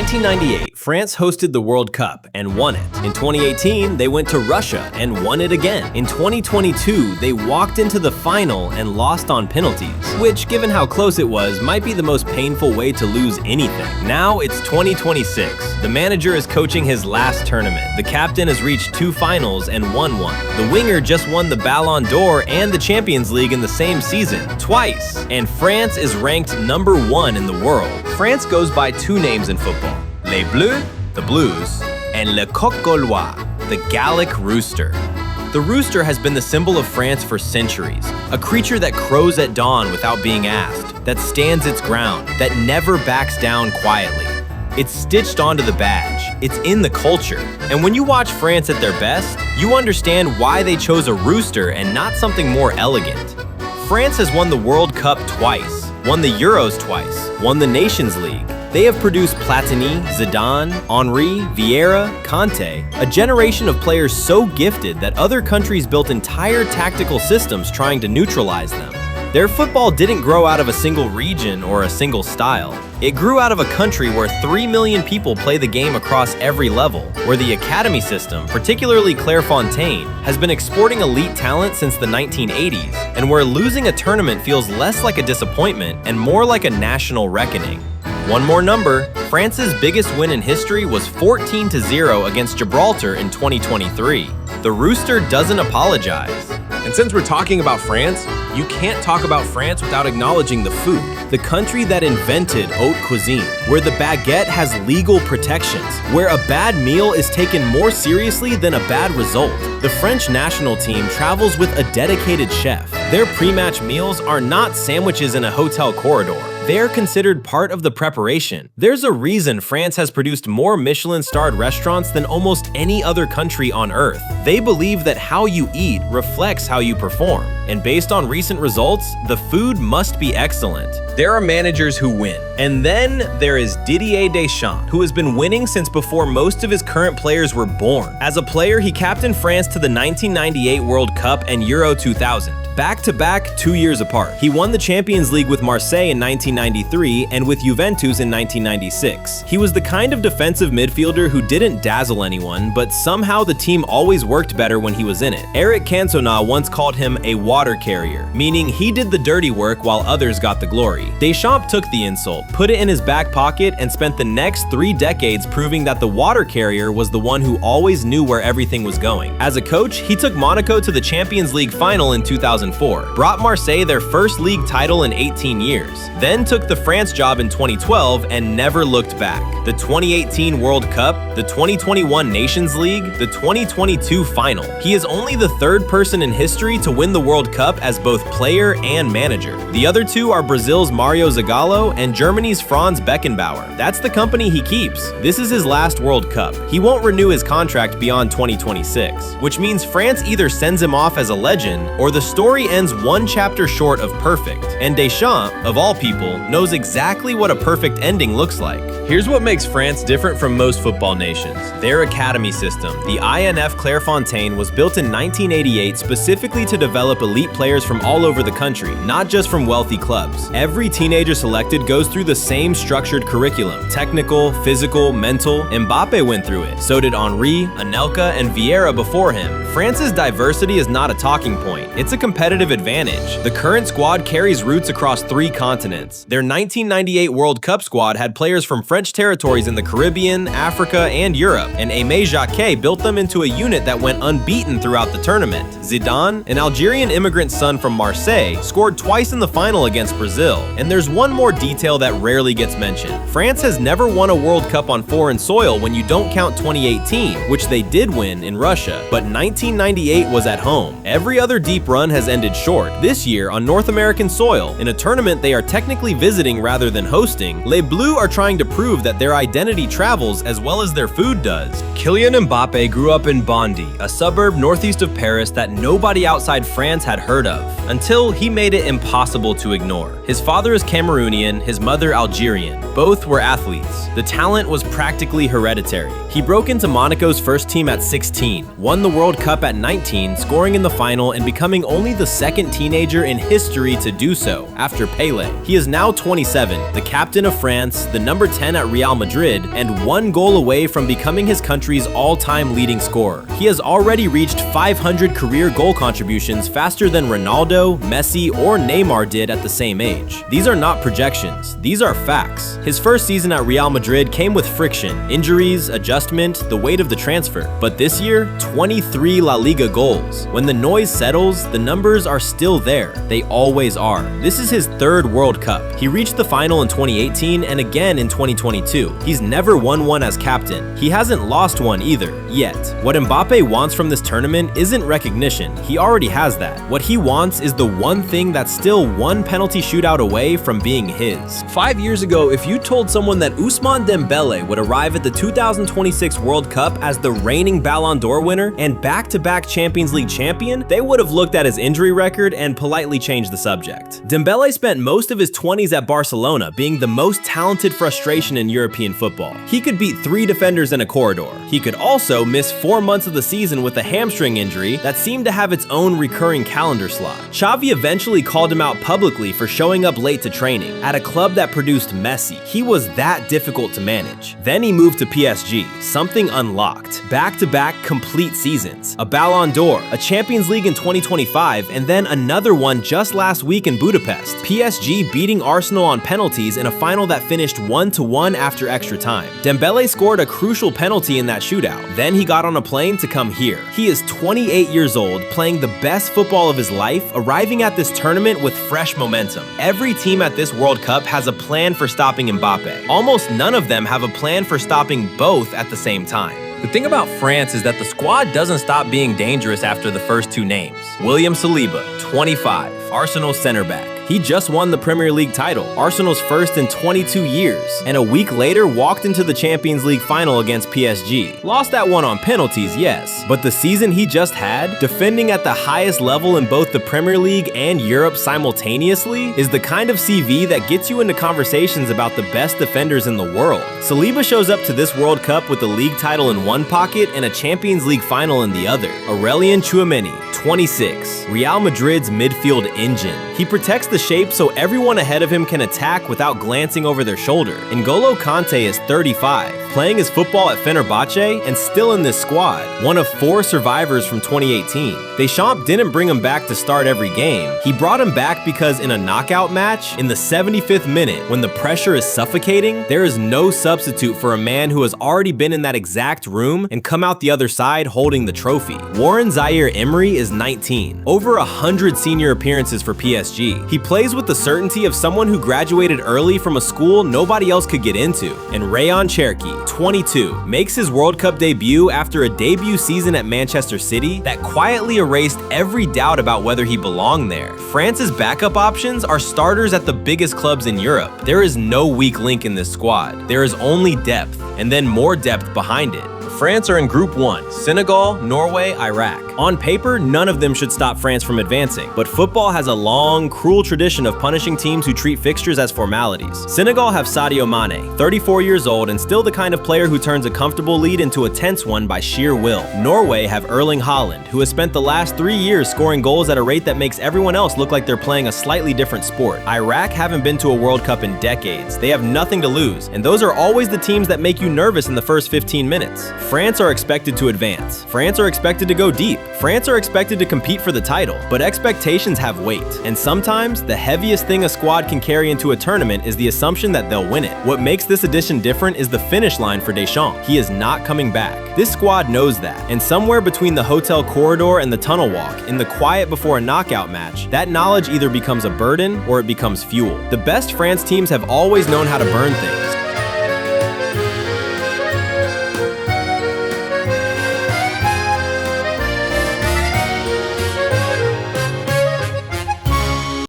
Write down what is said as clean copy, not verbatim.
1998, France hosted the World Cup and won it. In 2018, they went to Russia and won it again. In 2022, they walked into the final and lost on penalties, which, given how close it was, might be the most painful way to lose anything. Now it's 2026. The manager is coaching his last tournament. The captain has reached 2 finals and won one. The winger just won the Ballon d'Or and the Champions League in the same season, twice. And France is ranked number 1 in the world. France goes by 2 names in football: Les Bleus, the Blues, and Le Coq Gaulois, the Gallic Rooster. The rooster has been the symbol of France for centuries, a creature that crows at dawn without being asked, that stands its ground, that never backs down quietly. It's stitched onto the badge, it's in the culture, and when you watch France at their best, you understand why they chose a rooster and not something more elegant. France has won the World Cup twice, won the Euros twice, won the Nations League. They have produced Platini, Zidane, Henry, Vieira, Kanté, a generation of players so gifted that other countries built entire tactical systems trying to neutralize them. Their football didn't grow out of a single region or a single style. It grew out of a country where 3 million people play the game across every level, where the academy system, particularly Clairefontaine, has been exporting elite talent since the 1980s, and where losing a tournament feels less like a disappointment and more like a national reckoning. One more number, France's biggest win in history was 14-0 against Gibraltar in 2023. The Rooster doesn't apologize. And since we're talking about France, you can't talk about France without acknowledging the food. The country that invented haute cuisine, where the baguette has legal protections, where a bad meal is taken more seriously than a bad result. The French national team travels with a dedicated chef. Their pre-match meals are not sandwiches in a hotel corridor. They're considered part of the preparation. There's a reason France has produced more Michelin-starred restaurants than almost any other country on earth. They believe that how you eat reflects how you perform. And based on recent results, the food must be excellent. There are managers who win. And then there is Didier Deschamps, who has been winning since before most of his current players were born. As a player, he captained France to the 1998 World Cup and Euro 2000. Back-to-back, 2 years apart. He won the Champions League with Marseille in 1993 and with Juventus in 1996. He was the kind of defensive midfielder who didn't dazzle anyone, but somehow the team always worked better when he was in it. Eric Cantona once called him a water carrier, meaning he did the dirty work while others got the glory. Deschamps took the insult, put it in his back pocket, and spent the next 3 decades proving that the water carrier was the one who always knew where everything was going. As a coach, he took Monaco to the Champions League final in 2004, brought Marseille their first league title in 18 years, then took the France job in 2012 and never looked back. The 2018 World Cup, the 2021 Nations League, the 2022 final. He is only the 3rd person in history to win the World Cup as both player and manager. The other 2 are Brazil's Mario Zagallo and Germany's Franz Beckenbauer. That's the company he keeps. This is his last World Cup. He won't renew his contract beyond 2026, which means France either sends him off as a legend or the story ends 1 chapter short of perfect. And Deschamps, of all people, knows exactly what a perfect ending looks like. Here's what makes France different from most football nations: their academy system. The INF Clairefontaine was built in 1988 specifically to develop elite players from all over the country, not just from wealthy clubs. Every teenager selected goes through the same structured curriculum: technical, physical, mental. Mbappé went through it. So did Henry, Anelka, and Vieira before him. France's diversity is not a talking point. It's a competitive advantage. The current squad carries roots across 3 continents. Their 1998 World Cup squad had players from French territories in the Caribbean, Africa, and Europe, and Aimé Jacquet built them into a unit that went unbeaten throughout the tournament. Zidane, an Algerian immigrant son from Marseille, scored twice in the final against Brazil. And there's one more detail that rarely gets mentioned. France has never won a World Cup on foreign soil when you don't count 2018, which they did win in Russia, but 1998 was at home. Every other deep run has ended short. This year, on North American soil, in a tournament they are technically visiting rather than hosting, Les Bleus are trying to prove that their identity travels as well as their food does. Kylian Mbappé grew up in Bondy, a suburb northeast of Paris that nobody outside France had heard of, until he made it impossible to ignore. His father is Cameroonian, his mother Algerian. Both were athletes. The talent was practically hereditary. He broke into Monaco's first team at 16, won the World Cup at 19, scoring in the final and becoming only the the second teenager in history to do so, after Pelé. He is now 27, the captain of France, the number 10 at Real Madrid, and 1 goal away from becoming his country's all-time leading scorer. He has already reached 500 career goal contributions faster than Ronaldo, Messi, or Neymar did at the same age. These are not projections, these are facts. His first season at Real Madrid came with friction, injuries, adjustment, the weight of the transfer. But this year, 23 La Liga goals. When the noise settles, the numbers are still there. They always are. This is his 3rd World Cup. He reached the final in 2018 and again in 2022. He's never won one as captain. He hasn't lost one either, yet. What Mbappé wants from this tournament isn't recognition. He already has that. What he wants is the one thing that's still one penalty shootout away from being his. 5 years ago, if you told someone that Ousmane Dembélé would arrive at the 2026 World Cup as the reigning Ballon d'Or winner and back-to-back Champions League champion, they would have looked at his injury record and politely changed the subject. Dembélé spent most of his 20s at Barcelona, being the most talented frustration in European football. He could beat 3 defenders in a corridor. He could also miss 4 months of the season with a hamstring injury that seemed to have its own recurring calendar slot. Xavi eventually called him out publicly for showing up late to training at a club that produced Messi. He was that difficult to manage. Then he moved to PSG, something unlocked. Back-to-back complete seasons, a Ballon d'Or, a Champions League in 2025, and then another one just last week in Budapest. PSG beating Arsenal on penalties in a final that finished 1-1 after extra time. Dembélé scored a crucial penalty in that shootout. Then he got on a plane to come here. He is 28 years old, playing the best football of his life, arriving at this tournament with fresh momentum. Every team at this World Cup has a plan for stopping Mbappé. Almost none of them have a plan for stopping both at the same time. The thing about France is that the squad doesn't stop being dangerous after the first 2 names. William Saliba, 25, Arsenal center back. He just won the Premier League title, Arsenal's first in 22 years, and a week later walked into the Champions League final against PSG. Lost that one on penalties, yes, but the season he just had, defending at the highest level in both the Premier League and Europe simultaneously, is the kind of CV that gets you into conversations about the best defenders in the world. Saliba shows up to this World Cup with a league title in one pocket and a Champions League final in the other. Aurelien Tchouameni, 26, Real Madrid's midfield engine. He protects the shape so everyone ahead of him can attack without glancing over their shoulder. N'Golo Kante is 35, playing his football at Fenerbahce and still in this squad, one of 4 survivors from 2018. Deschamps didn't bring him back to start every game. He brought him back because in a knockout match, in the 75th minute, when the pressure is suffocating, there is no substitute for a man who has already been in that exact room and come out the other side holding the trophy. Warren Zaire-Emery is 19, over 100 senior appearances for PSG. He plays with the certainty of someone who graduated early from a school nobody else could get into. And Rayon Cherki, 22, makes his World Cup debut after a debut season at Manchester City that quietly erased every doubt about whether he belonged there. France's backup options are starters at the biggest clubs in Europe. There is no weak link in this squad. There is only depth, and then more depth behind it. France are in Group 1, Senegal, Norway, Iraq. On paper, none of them should stop France from advancing, but football has a long, cruel tradition of punishing teams who treat fixtures as formalities. Senegal have Sadio Mane, 34 years old and still the kind of player who turns a comfortable lead into a tense one by sheer will. Norway have Erling Haaland, who has spent the last 3 years scoring goals at a rate that makes everyone else look like they're playing a slightly different sport. Iraq haven't been to a World Cup in decades. They have nothing to lose, and those are always the teams that make you nervous in the first 15 minutes. France are expected to advance. France are expected to go deep. France are expected to compete for the title, but expectations have weight. And sometimes, the heaviest thing a squad can carry into a tournament is the assumption that they'll win it. What makes this edition different is the finish line for Deschamps. He is not coming back. This squad knows that. And somewhere between the hotel corridor and the tunnel walk, in the quiet before a knockout match, that knowledge either becomes a burden or it becomes fuel. The best France teams have always known how to burn things.